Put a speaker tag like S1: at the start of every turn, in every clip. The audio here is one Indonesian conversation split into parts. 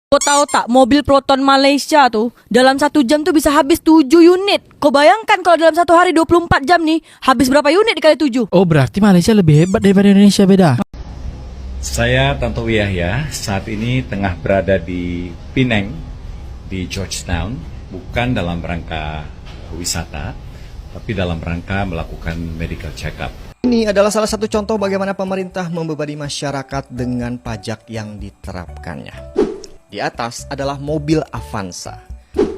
S1: Kau tahu tak, mobil Proton Malaysia tuh dalam 1 jam tuh bisa habis 7 unit. Kau bayangkan kalau dalam 1 hari 24 jam nih, habis berapa unit dikali 7?
S2: Oh, berarti Malaysia lebih hebat daripada Indonesia, beda?
S3: Saya Tantowi Yahya, saat ini tengah berada di Penang, di Georgetown, bukan dalam rangka wisata, tapi dalam rangka melakukan medical check-up.
S4: Ini adalah salah satu contoh bagaimana pemerintah membebani masyarakat dengan pajak yang diterapkannya. Di atas adalah mobil Avanza.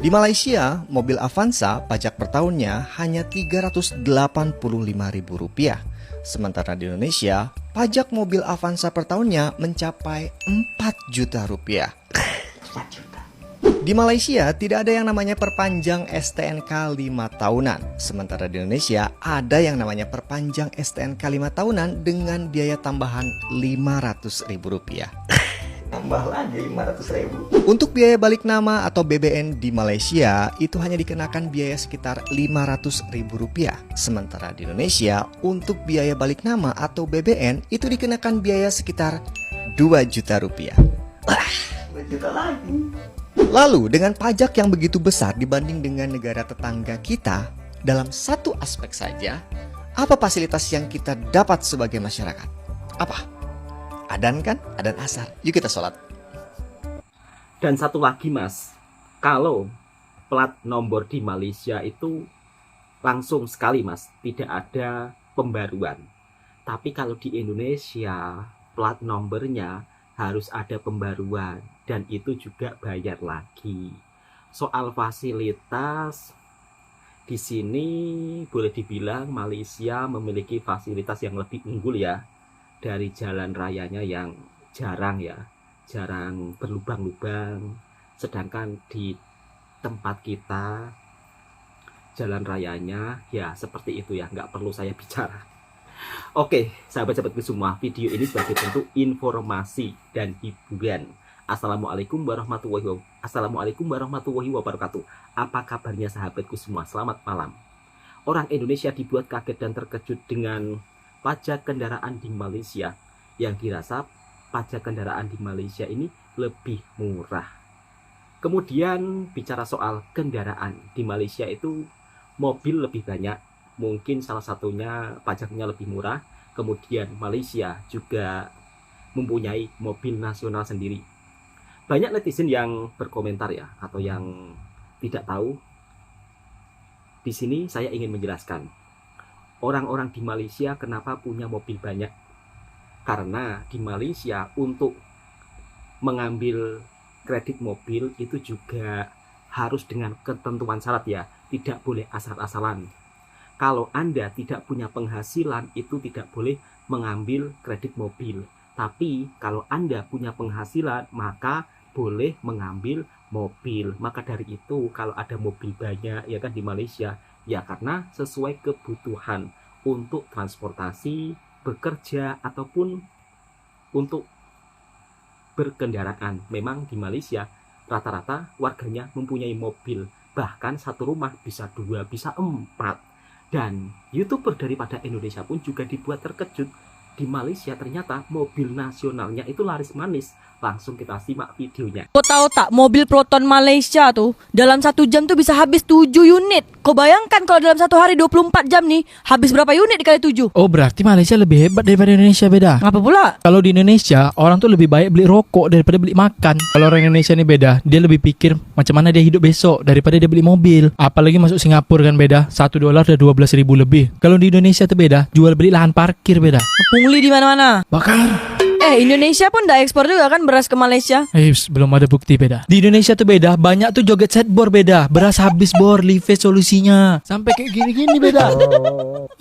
S4: Di Malaysia, mobil Avanza pajak per tahunnya hanya Rp385.000. Sementara di Indonesia, pajak mobil Avanza per tahunnya mencapai Rp4 juta. Di Malaysia tidak ada yang namanya perpanjang STNK 5 tahunan. Sementara di Indonesia ada yang namanya perpanjang STNK 5 tahunan dengan biaya tambahan Rp500.000. Tambah lagi Rp500.000. Untuk biaya balik nama atau BBN di Malaysia itu hanya dikenakan biaya sekitar Rp500.000. Sementara di Indonesia untuk biaya balik nama atau BBN itu dikenakan biaya sekitar Rp2 juta. 2 juta lagi. Lalu dengan pajak yang begitu besar dibanding dengan negara tetangga kita, dalam satu aspek saja, apa fasilitas yang kita dapat sebagai masyarakat? Apa? Adan kan? Adan asar. Yuk kita sholat.
S5: Dan satu lagi mas, kalau plat nomor di Malaysia itu langsung sekali mas, tidak ada pembaruan. Tapi kalau di Indonesia, plat nomornya harus ada pembaruan. Dan itu juga bayar lagi. Soal fasilitas, di sini boleh dibilang Malaysia memiliki fasilitas yang lebih unggul ya. Dari jalan rayanya yang jarang berlubang-lubang, sedangkan di tempat kita jalan rayanya ya seperti itu ya, nggak perlu saya bicara. Oke, sahabat-sahabatku semua, video ini sebagai bentuk informasi dan hiburan. Assalamualaikum warahmatullahi wabarakatuh. Apa kabarnya sahabatku semua? Selamat malam. Orang Indonesia dibuat kaget dan terkejut dengan pajak kendaraan di Malaysia, yang dirasa pajak kendaraan di Malaysia ini lebih murah. Kemudian bicara soal kendaraan di Malaysia itu mobil lebih banyak, mungkin salah satunya pajaknya lebih murah. Kemudian Malaysia juga mempunyai mobil nasional sendiri. Banyak netizen yang berkomentar ya, atau yang tidak tahu. Di sini saya ingin menjelaskan. Orang-orang di Malaysia kenapa punya mobil banyak? Karena di Malaysia untuk mengambil kredit mobil itu juga harus dengan ketentuan syarat ya. Tidak boleh asal-asalan. Kalau Anda tidak punya penghasilan itu tidak boleh mengambil kredit mobil. Tapi kalau Anda punya penghasilan maka boleh mengambil mobil. Maka dari itu kalau ada mobil banyak ya kan di Malaysia, ya karena sesuai kebutuhan untuk transportasi, bekerja, ataupun untuk berkendaraan. Memang di Malaysia rata-rata warganya mempunyai mobil. Bahkan satu rumah bisa 2, bisa 4. Dan YouTuber daripada Indonesia pun juga dibuat terkejut. Di Malaysia ternyata mobil nasionalnya itu laris manis. Langsung kita simak videonya.
S1: Kau tahu tak, mobil Proton Malaysia tuh dalam 1 jam tuh bisa habis 7 unit. Kau bayangkan kalau dalam 1 hari 24 jam nih, habis berapa unit dikali 7?
S2: Oh, berarti Malaysia lebih hebat daripada Indonesia, beda?
S1: Ngapa pula?
S2: Kalau di Indonesia, orang tuh lebih baik beli rokok daripada beli makan. Kalau orang Indonesia ini beda, dia lebih pikir macam mana dia hidup besok daripada dia beli mobil. Apalagi masuk Singapura kan beda, $1 udah 12.000 lebih. Kalau di Indonesia tuh beda, jual beli lahan parkir beda.
S1: Pungli di mana-mana.
S2: Bakar.
S1: Indonesia pun udah ekspor juga kan beras ke Malaysia.
S2: Belum ada bukti beda. Di Indonesia tuh beda, banyak tuh joget set bor beda. Beras habis bor, live solusinya. Sampai kayak gini-gini beda.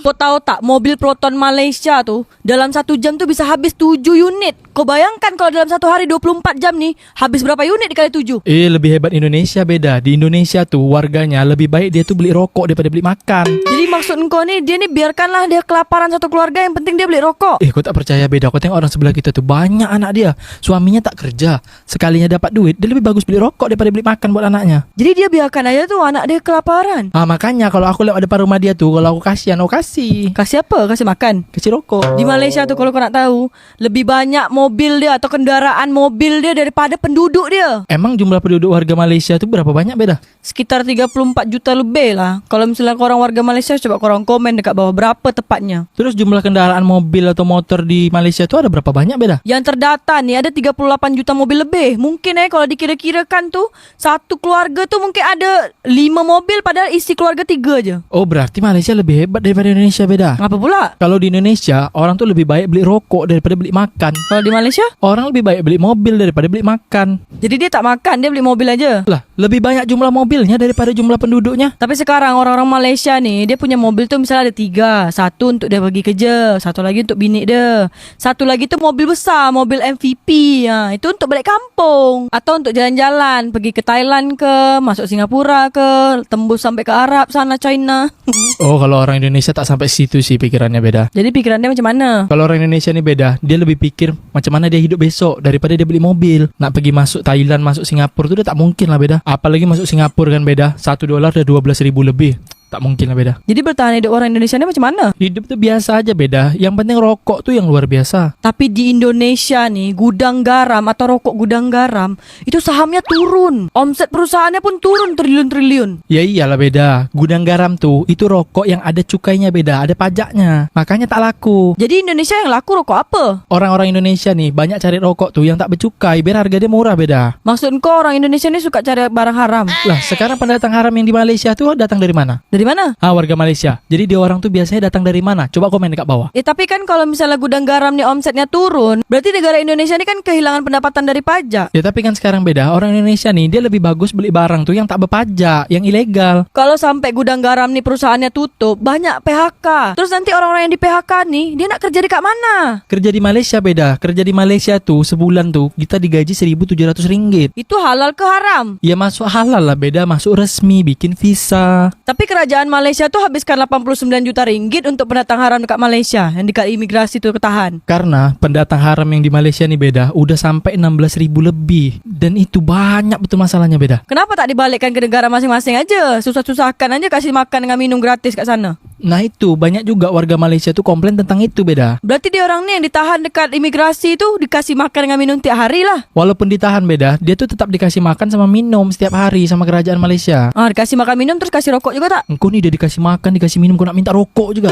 S1: Kau tahu tak, mobil Proton Malaysia tuh dalam 1 jam tuh bisa habis 7 unit. Kau bayangkan kalau dalam 1 hari 24 jam nih, habis berapa unit dikali 7?
S2: Lebih hebat Indonesia beda. Di Indonesia tuh warganya lebih baik dia tuh beli rokok daripada beli makan.
S1: Jadi maksud engkau nih, dia nih biarkanlah dia kelaparan satu keluarga, yang penting dia beli rokok.
S2: Kau tak percaya beda. Kau tengok orang sebelah kita tuh banyak anak dia, suaminya tak kerja, sekalinya dapat duit dia lebih bagus beli rokok daripada beli makan buat anaknya.
S1: Jadi dia biarkan aja tuh anak dia kelaparan.
S2: Makanya kalau aku lewat depan rumah dia tuh, kalau aku kasihan, aku kasih
S1: apa? Kasih makan?
S2: kasih rokok.
S1: Di Malaysia tuh kalau kau nak tahu, lebih banyak mobil mobil dia atau kendaraan mobil dia daripada penduduk dia.
S2: Emang jumlah penduduk warga Malaysia tuh berapa banyak beda?
S1: Sekitar 34 juta lebih lah. Kalau misalnya korang warga Malaysia, coba korang komen dekat bawah berapa tepatnya.
S2: Terus jumlah kendaraan mobil atau motor di Malaysia tuh ada berapa banyak beda?
S1: Yang terdata nih ada 38 juta mobil lebih. Mungkin kalau dikira-kirakan tuh satu keluarga tuh mungkin ada 5 mobil padahal isi keluarga 3 aja.
S2: Oh, berarti Malaysia lebih hebat daripada Indonesia beda.
S1: Ngapa pula?
S2: Kalau di Indonesia, orang tuh lebih baik beli rokok daripada beli makan.
S1: Kalau di Malaysia,
S2: Orang lebih baik beli mobil daripada beli makan.
S1: jadi dia tak makan, dia beli mobil aja.
S2: Lah, lebih banyak jumlah mobilnya daripada jumlah penduduknya.
S1: Tapi sekarang orang-orang Malaysia nih, dia punya mobil tuh misalnya ada 3. Satu untuk dia pergi kerja, satu lagi untuk bini dia, satu lagi tuh mobil besar, mobil MVP. Itu untuk balik kampung atau untuk jalan-jalan, pergi ke Thailand ke, masuk Singapura ke, tembus sampai ke Arab sana, China.
S2: Oh, kalau orang Indonesia tak sampai situ sih pikirannya beda.
S1: Jadi pikirannya macam mana?
S2: Kalau orang Indonesia nih beda, dia lebih pikir macam mana dia hidup besok daripada dia beli mobil. Nak pergi masuk Thailand, masuk Singapura tuh udah tak mungkin lah beda. Apalagi masuk Singapura kan beda, $1 udah 12.000 lebih. Tak mungkin lah beda.
S1: Jadi bertahan hidup orang Indonesia ini macam mana?
S2: Hidup tuh biasa aja beda. Yang penting rokok tuh yang luar biasa.
S1: Tapi di Indonesia nih, gudang garam atau rokok gudang garam, itu sahamnya turun. Omset perusahaannya pun turun triliun-triliun.
S2: Ya iyalah beda. Gudang garam tuh itu rokok yang ada cukainya beda, ada pajaknya. Makanya tak laku.
S1: Jadi Indonesia yang laku rokok apa?
S2: Orang-orang Indonesia nih banyak cari rokok tuh yang tak bercukai biar harga dia murah beda.
S1: Maksud kau orang Indonesia ini suka cari barang haram?
S2: Lah, sekarang pendatang haram yang di Malaysia tuh datang dari mana?
S1: Dari mana?
S2: Warga Malaysia. Jadi dia orang tuh biasanya datang dari mana? Coba komen dekat bawah.
S1: Tapi kan kalau misalnya gudang garam nih omsetnya turun, berarti negara Indonesia ini kan kehilangan pendapatan dari pajak.
S2: Ya tapi kan sekarang beda. Orang Indonesia nih dia lebih bagus beli barang tuh yang tak berpajak, yang ilegal.
S1: Kalau sampai gudang garam nih perusahaannya tutup, banyak PHK. Terus nanti orang-orang yang di PHK nih, dia nak kerja di kat mana?
S2: Kerja di Malaysia beda. Kerja di Malaysia tuh sebulan tuh kita digaji RM1.700.
S1: Itu halal ke haram?
S2: Ya masuk halal lah beda, masuk resmi, bikin visa.
S1: Tapi kerajaan Malaysia tuh habiskan 89 juta ringgit untuk pendatang haram dekat Malaysia yang dekat imigrasi tuh ketahan.
S2: Karena pendatang haram yang di Malaysia nih beda, udah sampai 16.000 lebih. Dan itu banyak betul masalahnya beda.
S1: Kenapa tak dibalikkan ke negara masing-masing aja? Susah-susahkan aja kasih makan dengan minum gratis kat sana.
S2: Nah itu, banyak juga warga Malaysia tuh komplain tentang itu beda.
S1: Berarti dia orang nih yang ditahan dekat imigrasi tuh dikasih makan dengan minum tiap hari lah.
S2: Walaupun ditahan beda, dia tuh tetap dikasih makan sama minum setiap hari sama kerajaan Malaysia.
S1: Dikasih makan minum terus kasih rokok juga tak?
S2: Engkau nih udah dikasih makan, dikasih minum, kau nak minta rokok juga.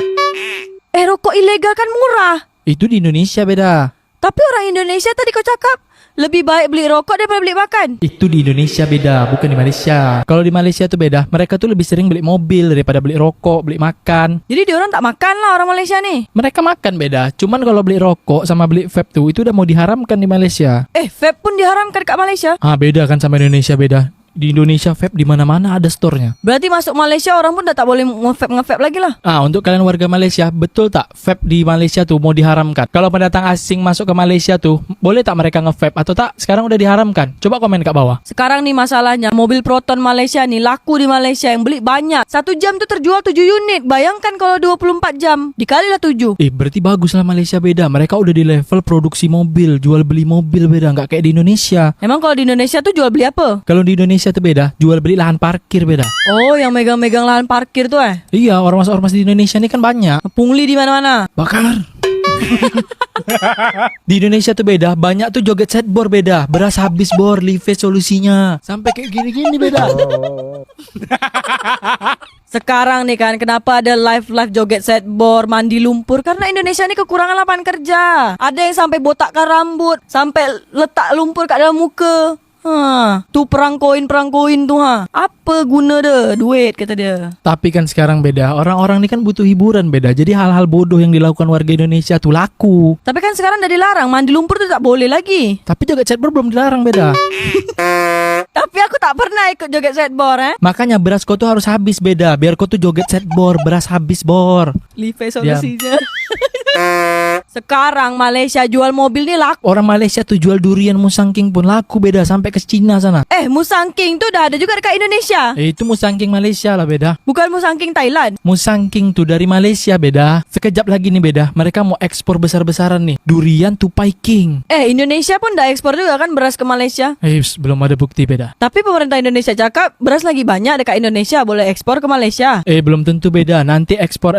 S1: Rokok ilegal kan murah.
S2: Itu di Indonesia beda.
S1: Tapi orang Indonesia tadi kau cakap lebih baik beli rokok daripada beli makan.
S2: Itu di Indonesia beda, bukan di Malaysia. Kalau di Malaysia tuh beda, mereka tuh lebih sering beli mobil daripada beli rokok, beli makan.
S1: Jadi dia orang tak makan lah orang Malaysia nih.
S2: Mereka makan beda, cuman kalau beli rokok sama beli vape tuh itu udah mau diharamkan di Malaysia.
S1: Vape pun diharamkan dekat Malaysia.
S2: Beda kan sama Indonesia beda. Di Indonesia vape di mana-mana ada store-nya.
S1: Berarti masuk Malaysia orang pun dah tak boleh nge-vape lagi lah.
S2: Untuk kalian warga Malaysia, betul tak vape di Malaysia tuh mau diharamkan? Kalau pendatang asing masuk ke Malaysia tuh, boleh tak mereka nge-vape atau tak? Sekarang udah diharamkan. Coba komen kat bawah.
S1: Sekarang nih masalahnya, mobil Proton Malaysia nih laku di Malaysia, yang beli banyak. 1 jam tuh terjual 7 unit. Bayangkan kalau 24 jam, dikalilah 7.
S2: Berarti bagus lah Malaysia beda. Mereka udah di level produksi mobil, jual beli mobil beda, nggak kayak di Indonesia.
S1: Emang kalau di Indonesia tuh jual beli apa?
S2: Kalau di Indonesia tuh beda, jual beli lahan parkir beda.
S1: Oh, yang megang-megang lahan parkir tuh
S2: Iya, ormas-ormas di Indonesia ini kan banyak.
S1: Pungli di mana-mana.
S2: Bakar. Di Indonesia tuh beda, banyak tuh joget set bor beda. Beras habis bor, live solusinya. Sampai kayak gini-gini beda.
S1: Sekarang nih kan, kenapa ada live joget set bor, mandi lumpur? Karena Indonesia ini kekurangan lapangan kerja. Ada yang sampai botakkan rambut, sampai letak lumpur kat dalam muka. Tu perang koin tuh Apa guna dia? Duit kata dia.
S2: Tapi kan sekarang beda, orang-orang ini kan butuh hiburan beda. Jadi hal-hal bodoh yang dilakukan warga Indonesia tuh laku.
S1: Tapi kan sekarang dah dilarang, mandi lumpur tuh tak boleh lagi.
S2: Tapi joget set bor belum dilarang beda.
S1: Tapi aku tak pernah ikut joget set bor
S2: Makanya beras kau tuh harus habis beda. Biar kau tuh joget set bor, beras habis bor.
S1: Live solusinya. Sekarang Malaysia jual mobil nih laku.
S2: Orang Malaysia tuh jual durian Musang King pun laku beda sampai ke Cina sana.
S1: Musang King tuh dah ada juga dekat Indonesia.
S2: Itu Musang King Malaysia lah beda.
S1: Bukan Musang King Thailand.
S2: Musang King tuh dari Malaysia beda. Sekejap lagi nih beda. Mereka mau ekspor besar-besaran nih. Durian Tupai King.
S1: Indonesia pun dah ekspor juga kan beras ke Malaysia.
S2: Belum ada bukti beda.
S1: Tapi pemerintah Indonesia cakap beras lagi banyak dekat Indonesia, boleh ekspor ke Malaysia.
S2: Belum tentu beda. Nanti ekspor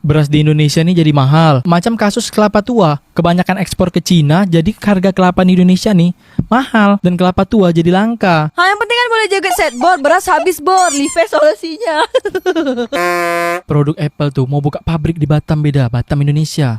S2: beras di Indonesia nih jadi mahal. Macam kasus kelapa tua. kebanyakan ekspor ke Cina, jadi harga kelapa di Indonesia nih mahal dan kelapa tua jadi langka.
S1: Yang penting kan boleh jaga set bor, beras habis bor, Levi's solusinya.
S2: Produk Apple tuh mau buka pabrik di Batam beda, Batam Indonesia.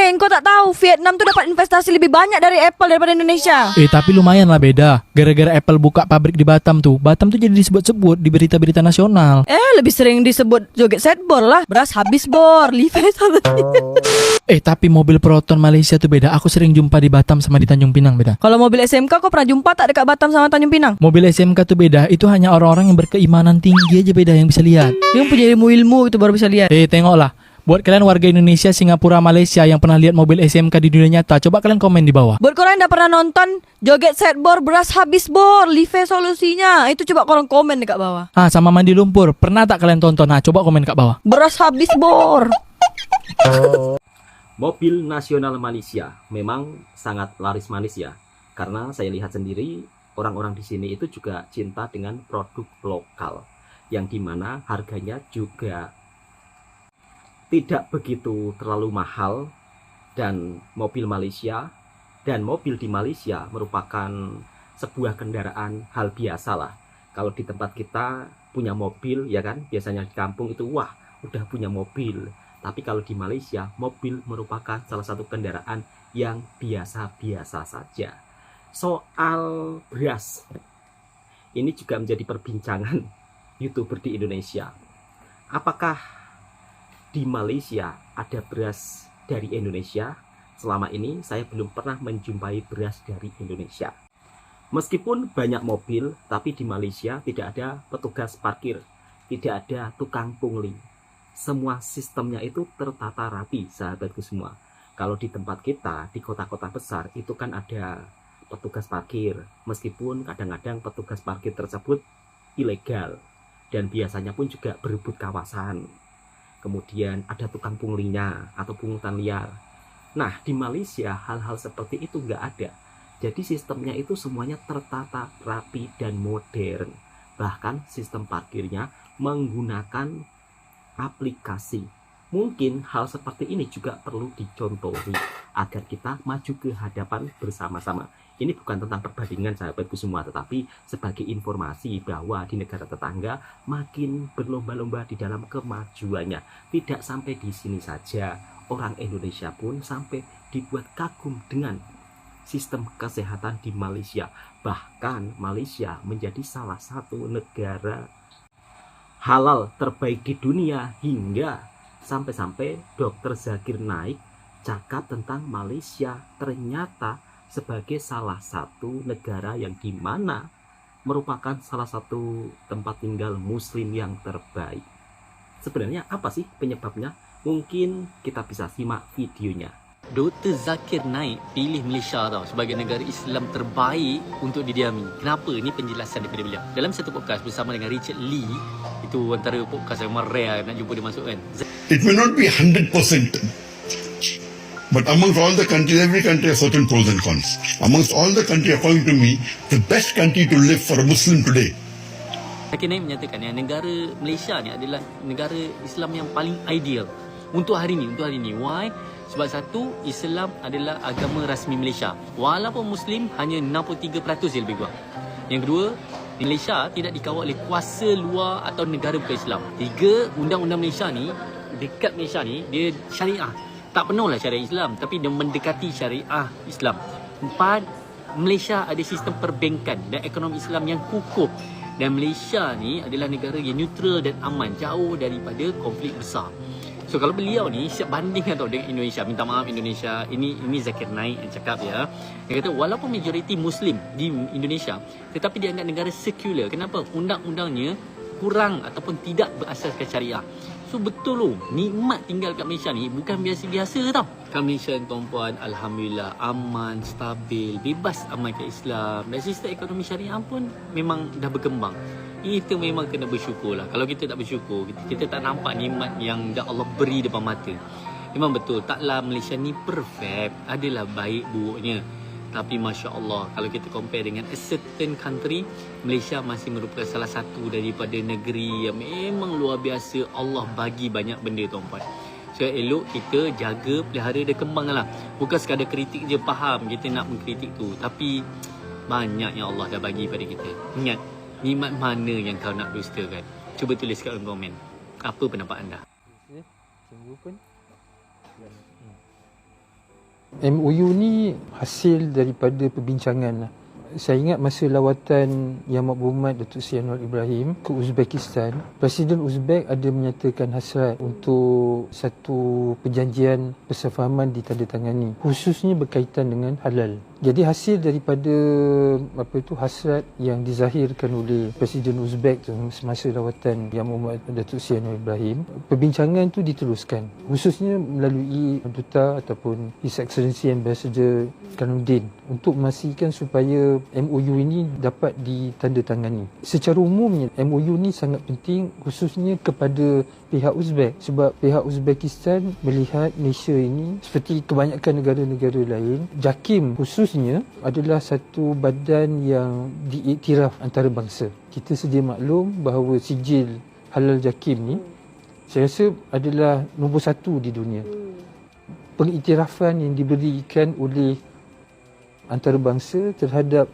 S1: Engkau tak tahu Vietnam tuh dapat investasi lebih banyak dari Apple daripada Indonesia.
S2: Tapi lumayan lah beda. Gara-gara Apple buka pabrik di Batam tuh jadi disebut-sebut di berita-berita nasional.
S1: Lebih sering disebut joget set bor lah, beras habis bor, Levi's solusinya.
S2: Tapi mobil Proton Malaysia tuh beda. Aku sering jumpa di Batam sama di Tanjung Pinang beda.
S1: Kalau mobil SMK kau pernah jumpa tak dekat Batam sama Tanjung Pinang?
S2: Mobil SMK tuh beda. Itu hanya orang-orang yang berkeimanan tinggi aja beda yang bisa lihat.
S1: Yang punya ilmu itu baru bisa lihat.
S2: Tengoklah. Buat kalian warga Indonesia, Singapura, Malaysia yang pernah lihat mobil SMK di dunia nyata, coba kalian komen di bawah.
S1: Buat korang yang dah pernah nonton joget set bor, beras habis bor, Levi's solusinya, itu coba korang komen dekat bawah.
S2: Sama mandi lumpur, pernah tak kalian tonton? Coba komen kat bawah.
S1: Beras habis bor.
S5: Mobil nasional Malaysia memang sangat laris manis ya. Karena saya lihat sendiri orang-orang di sini itu juga cinta dengan produk lokal, yang dimana harganya juga tidak begitu terlalu mahal, dan mobil Malaysia dan mobil di Malaysia merupakan sebuah kendaraan hal biasa lah. Kalau di tempat kita punya mobil ya kan, biasanya di kampung itu wah udah punya mobil. Tapi kalau di Malaysia, mobil merupakan salah satu kendaraan yang biasa-biasa saja. Soal beras, ini juga menjadi perbincangan YouTuber di Indonesia. Apakah di Malaysia ada beras dari Indonesia? Selama ini saya belum pernah menjumpai beras dari Indonesia. Meskipun banyak mobil, tapi di Malaysia tidak ada petugas parkir, tidak ada tukang pungli. Semua sistemnya itu tertata rapi, sahabatku semua. Kalau di tempat kita, di kota-kota besar, itu kan ada petugas parkir. Meskipun kadang-kadang petugas parkir tersebut ilegal, dan biasanya pun juga berebut kawasan. Kemudian ada tukang punglinya atau pungutan liar. Nah, di Malaysia hal-hal seperti itu nggak ada. Jadi sistemnya itu semuanya tertata rapi dan modern. Bahkan sistem parkirnya menggunakan aplikasi. Mungkin hal seperti ini juga perlu dicontohi agar kita maju ke hadapan bersama-sama. Ini bukan tentang perbandingan sahabatku semua, tetapi sebagai informasi bahwa di negara tetangga makin berlomba-lomba di dalam kemajuannya. Tidak sampai di sini saja, orang Indonesia pun sampai dibuat kagum dengan sistem kesehatan di Malaysia. Bahkan Malaysia menjadi salah satu negara halal terbaik di dunia, hingga sampai-sampai Dr. Zakir Naik cakap tentang Malaysia ternyata sebagai salah satu negara yang dimana merupakan salah satu tempat tinggal muslim yang terbaik. Sebenarnya apa sih penyebabnya? Mungkin kita bisa simak videonya.
S6: Dr. Zakir Naik pilih Malaysia tau sebagai negara Islam terbaik untuk didiami. Kenapa? Ini penjelasan daripada beliau. Dalam satu podcast bersama dengan Richard Lee, itu antara podcast yang rare nak jumpa dia masuk kan.
S7: It may not be 100%, but amongst all the countries, every country has certain pros and cons. Amongst all the countries, according to me, the best country to live for a Muslim today.
S6: Zakir Naik menyatakan yang negara Malaysia ni adalah negara Islam yang paling ideal untuk hari ni. Why? Sebab satu, Islam adalah agama rasmi Malaysia. Walaupun Muslim hanya 63% je lebih kurang. Yang kedua, Malaysia tidak dikawal oleh kuasa luar atau negara bukan Islam. Tiga, undang-undang Malaysia ni, dekat Malaysia ni, dia syariah. Tak penuhlah syariah Islam, tapi dia mendekati syariah Islam. Empat, Malaysia ada sistem perbankan dan ekonomi Islam yang kukuh. Dan Malaysia ni adalah negara yang neutral dan aman, jauh daripada konflik besar. So kalau beliau ni siap banding atau dengan Indonesia, minta maaf Indonesia, ini Zakir Naik yang cakap ya. Dia kata walaupun majoriti Muslim di Indonesia, tetapi dia anggap negara sekular. Kenapa? Undang-undangnya kurang ataupun tidak berasaskan syariah. So betul loh, nikmat tinggal kat Malaysia ni bukan biasa-biasa tau. Kat Malaysia tuan-puan, alhamdulillah aman, stabil, bebas aman ke Islam. Dan sistem ekonomi syariah pun memang dah berkembang. Itu memang kena bersyukur lah. Kalau kita tak bersyukur, kita tak nampak nikmat yang dah Allah beri depan mata. Memang betul, taklah Malaysia ni perfect, adalah baik buruknya. Tapi Masya Allah, kalau kita compare dengan a certain country, Malaysia masih merupakan salah satu daripada negeri yang memang luar biasa Allah bagi banyak benda tuan-puan. So elok kita jaga, pelihara dia kembang lah. Bukan sekadar kritik je, faham kita nak mengkritik tu, tapi banyak yang Allah dah bagi pada kita. Ingat, nikmat mana yang kau nak dustakan? Cuba tulis kat komen. Apa pendapat anda?
S8: MOU ni hasil daripada perbincangan lah. Saya ingat masa lawatan Yang Maghfurmat Datuk Seri Anwar Ibrahim ke Uzbekistan, Presiden Uzbek ada menyatakan hasrat untuk satu perjanjian persefahaman ditandatangani, khususnya berkaitan dengan halal. Jadi hasil daripada hasrat yang dizahirkan oleh Presiden Uzbek tu semasa lawatan Yang Maghfurmat Datuk Seri Anwar Ibrahim, perbincangan tu diteruskan khususnya melalui duta ataupun His Excellency Ambassador Kanuddin untuk memastikan supaya MOU ini dapat ditandatangani. Secara umumnya MOU ni sangat penting khususnya kepada pihak Uzbek, sebab pihak Uzbekistan melihat Malaysia ini seperti kebanyakan negara-negara lain, JAKIM khususnya adalah satu badan yang diiktiraf antarabangsa. Kita sedia maklum bahawa sijil halal JAKIM ni saya rasa adalah nombor satu di dunia. Pengiktirafan yang diberikan oleh antarabangsa terhadap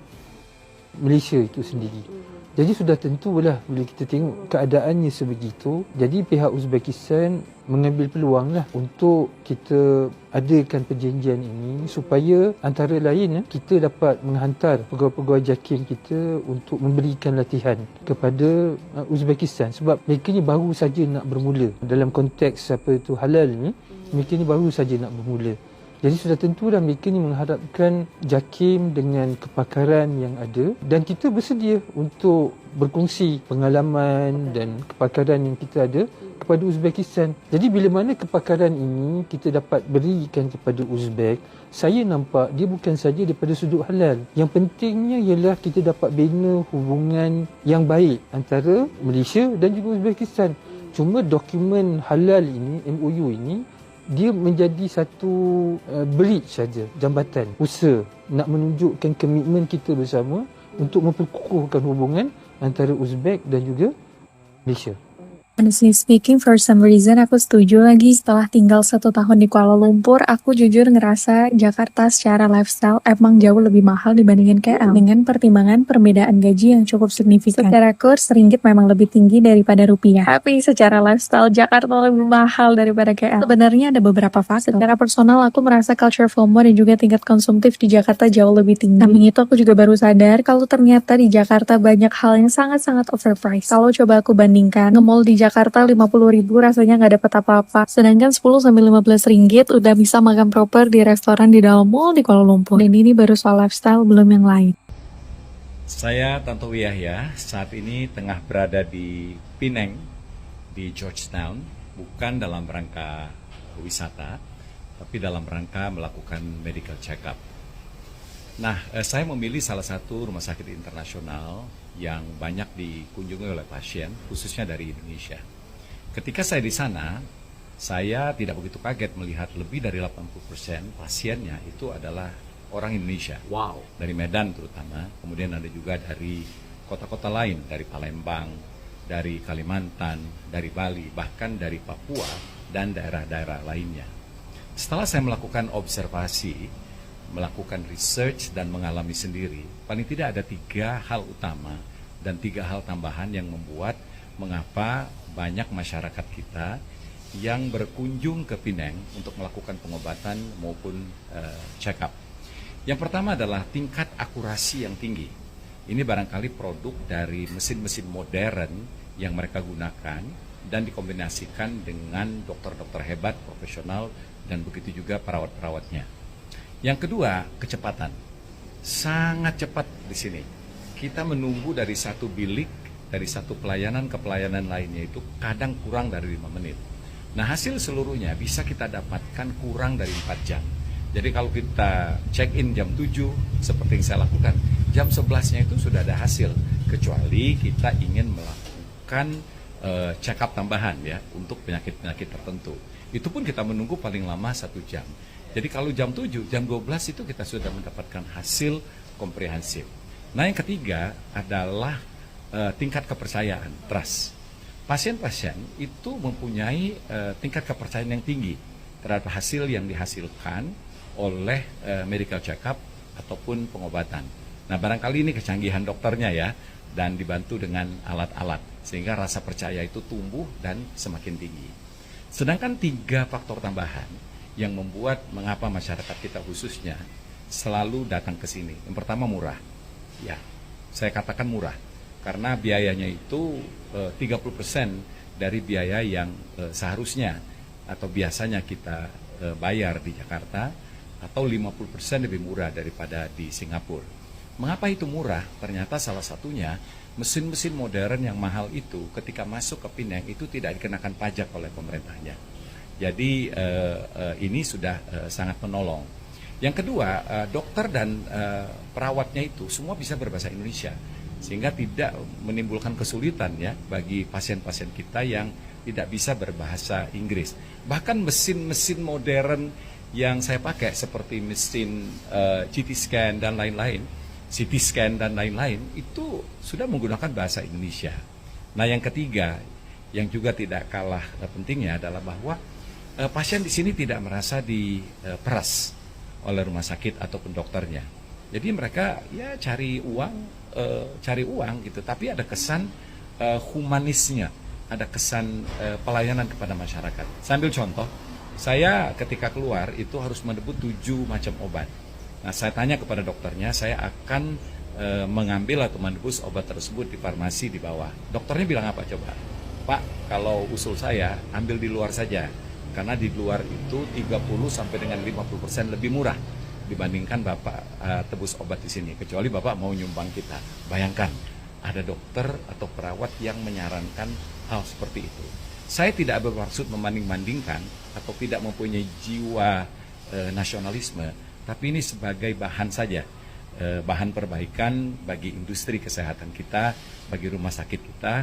S8: Malaysia itu sendiri. Jadi sudah tentulah bila kita tengok keadaannya sebegitu, jadi pihak Uzbekistan mengambil peluang lah untuk kita adakan perjanjian ini supaya antara lain kita dapat menghantar pegawai-pegawai JAKIM kita untuk memberikan latihan kepada Uzbekistan, sebab mereka ni baru saja nak bermula dalam konteks halal ni, mereka ni baru saja nak bermula. Jadi sudah tentulah mereka ni mengharapkan JAKIM dengan kepakaran yang ada, dan kita bersedia untuk berkongsi pengalaman dan kepakaran yang kita ada kepada Uzbekistan. Jadi bila mana kepakaran ini kita dapat berikan kepada Uzbek, saya nampak dia bukan saja daripada sudut halal. Yang pentingnya ialah kita dapat bina hubungan yang baik antara Malaysia dan juga Uzbekistan. Cuma dokumen halal ini, MOU ini, dia menjadi satu bridge saja, jambatan usaha nak menunjukkan komitmen kita bersama untuk memperkukuhkan hubungan antara Uzbek dan juga Malaysia.
S9: Honestly speaking, for some reason aku setuju lagi. Setelah tinggal 1 tahun di Kuala Lumpur, aku jujur ngerasa Jakarta secara lifestyle emang jauh lebih mahal dibandingin KL, dengan pertimbangan perbedaan gaji yang cukup signifikan. Secara kurs, ringgit memang lebih tinggi daripada rupiah, tapi secara lifestyle Jakarta lebih mahal daripada KL. Sebenarnya ada beberapa faktor. Secara personal, aku merasa culture FOMO dan juga tingkat konsumtif di Jakarta jauh lebih tinggi. Samping itu, aku juga baru sadar kalau ternyata di Jakarta banyak hal yang sangat-sangat overpriced. Kalau coba aku bandingkan, nge-mall di Jakarta 50.000 rasanya nggak dapat apa-apa. Sedangkan 10-15 ringgit udah bisa makan proper di restoran di dalam mall di Kuala Lumpur. Dan ini baru soal lifestyle, belum yang lain.
S3: Saya Tantowi Yahya, saat ini tengah berada di Penang, di Georgetown, bukan dalam rangka wisata, tapi dalam rangka melakukan medical check-up. Nah, saya memilih salah satu rumah sakit internasional yang banyak dikunjungi oleh pasien, khususnya dari Indonesia. Ketika saya di sana, saya tidak begitu kaget melihat lebih dari 80% pasiennya itu adalah orang Indonesia.
S5: Wow.
S3: Dari Medan terutama, kemudian ada juga dari kota-kota lain, dari Palembang, dari Kalimantan, dari Bali, bahkan dari Papua dan daerah-daerah lainnya. Setelah saya melakukan observasi, melakukan research dan mengalami sendiri, paling tidak ada 3 hal utama dan 3 hal tambahan yang membuat mengapa banyak masyarakat kita yang berkunjung ke Penang untuk melakukan pengobatan maupun check-up. Yang pertama adalah tingkat akurasi yang tinggi. Ini barangkali produk dari mesin-mesin modern yang mereka gunakan dan dikombinasikan dengan dokter-dokter hebat, profesional, dan begitu juga perawat-perawatnya. Yang kedua, kecepatan. Sangat cepat di sini. Kita menunggu dari satu bilik, dari satu pelayanan ke pelayanan lainnya itu kadang kurang dari 5 menit. Nah, hasil seluruhnya bisa kita dapatkan kurang dari 4 jam. Jadi kalau kita check-in jam 7, seperti yang saya lakukan, jam 11-nya itu sudah ada hasil. Kecuali kita ingin melakukan check-up tambahan ya untuk penyakit-penyakit tertentu. Itu pun kita menunggu paling lama 1 jam. Jadi kalau jam 7, jam 12 itu kita sudah mendapatkan hasil komprehensif. Nah, yang ketiga adalah tingkat kepercayaan, trust. pasien-pasien itu mempunyai tingkat kepercayaan yang tinggi terhadap hasil yang dihasilkan oleh medical check-up ataupun pengobatan. Nah, barangkali ini kecanggihan dokternya ya, dan dibantu dengan alat-alat, sehingga rasa percaya itu tumbuh dan semakin tinggi. Sedangkan 3 faktor tambahan yang membuat mengapa masyarakat kita khususnya selalu datang ke sini. Yang pertama murah. Ya, saya katakan murah, karena biayanya itu 30% dari biaya yang seharusnya atau biasanya kita bayar di Jakarta, atau 50% lebih murah daripada di Singapura. Mengapa itu murah? Ternyata salah satunya mesin-mesin modern yang mahal itu ketika masuk ke Penang itu tidak dikenakan pajak oleh pemerintahnya. Jadi ini sudah sangat menolong. Yang kedua, dokter dan perawatnya itu semua bisa berbahasa Indonesia, sehingga tidak menimbulkan kesulitan ya bagi pasien-pasien kita yang tidak bisa berbahasa Inggris. Bahkan mesin-mesin modern yang saya pakai seperti mesin CT scan dan lain-lain, CT scan dan lain-lain itu sudah menggunakan bahasa Indonesia. Nah, yang ketiga yang juga tidak kalah pentingnya adalah bahwa pasien di sini tidak merasa diperas oleh rumah sakit ataupun dokternya. Jadi mereka ya cari uang gitu, tapi ada kesan humanisnya, ada kesan pelayanan kepada masyarakat. Sambil contoh, saya ketika keluar itu harus menebut 7 macam obat. Nah, saya tanya kepada dokternya, saya akan mengambil atau menebus obat tersebut di farmasi di bawah. Dokternya bilang apa coba? Pak, kalau usul saya ambil di luar saja, karena di luar itu 30 sampai dengan 50% lebih murah dibandingkan Bapak tebus obat di sini, kecuali Bapak mau nyumbang kita. Bayangkan, ada dokter atau perawat yang menyarankan hal seperti itu. Saya tidak bermaksud membanding-bandingkan atau tidak mempunyai jiwa nasionalisme, tapi ini sebagai bahan saja, bahan perbaikan bagi industri kesehatan kita, bagi rumah sakit kita,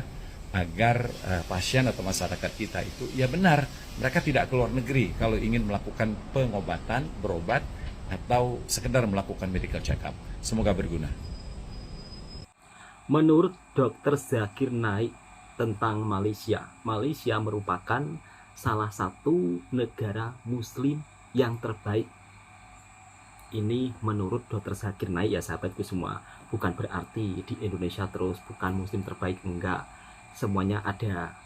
S3: agar pasien atau masyarakat kita itu, ya benar, mereka tidak keluar negeri kalau ingin melakukan pengobatan, berobat, atau sekedar melakukan medical check-up. Semoga berguna.
S5: Menurut Dr. Zakir Naik tentang Malaysia, Malaysia merupakan salah satu negara muslim yang terbaik. Ini menurut Dr. Zakir Naik ya sahabatku semua. Bukan berarti di Indonesia terus bukan muslim terbaik, enggak. Semuanya ada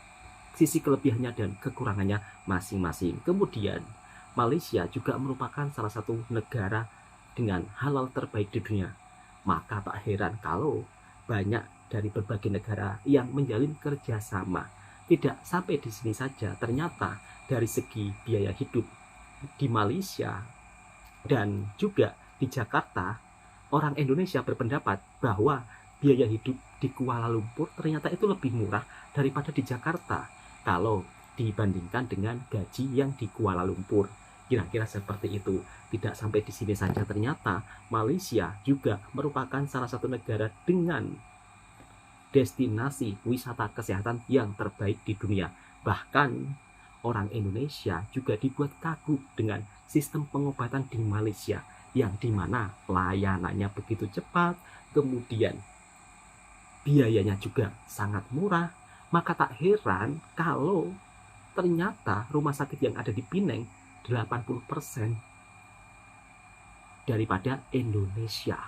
S5: sisi kelebihannya dan kekurangannya masing-masing. Kemudian Malaysia juga merupakan salah satu negara dengan halal terbaik di dunia. Maka tak heran kalau banyak dari berbagai negara yang menjalin kerjasama. Tidak sampai di sini saja, ternyata dari segi biaya hidup di Malaysia dan juga di Jakarta, orang Indonesia berpendapat bahwa biaya hidup di Kuala Lumpur ternyata itu lebih murah daripada di Jakarta kalau dibandingkan dengan gaji yang di Kuala Lumpur. Kira-kira seperti itu. Tidak sampai di sini saja, ternyata Malaysia juga merupakan salah satu negara dengan destinasi wisata kesehatan yang terbaik di dunia. Bahkan orang Indonesia juga dibuat kagum dengan sistem pengobatan di Malaysia, yang dimana layanannya begitu cepat, kemudian biayanya juga sangat murah. Maka tak heran kalau ternyata rumah sakit yang ada di Penang 80% daripada Indonesia.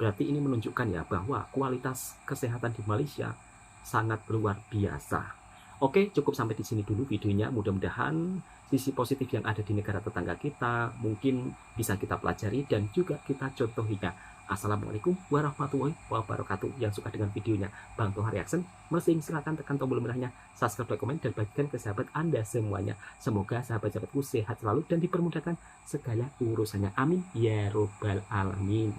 S5: Berarti ini menunjukkan ya bahwa kualitas kesehatan di Malaysia sangat luar biasa. Oke, cukup sampai di sini dulu videonya. Mudah-mudahan sisi positif yang ada di negara tetangga kita mungkin bisa kita pelajari dan juga kita contohinya. Assalamualaikum warahmatullahi wabarakatuh. Yang suka dengan videonya Bang Toha Reaction, mesti silahkan tekan tombol merahnya, subscribe, like, komen, dan bagikan ke sahabat Anda semuanya. Semoga sahabat-sahabatku sehat selalu dan dipermudahkan segala urusannya. Amin ya robbal alamin.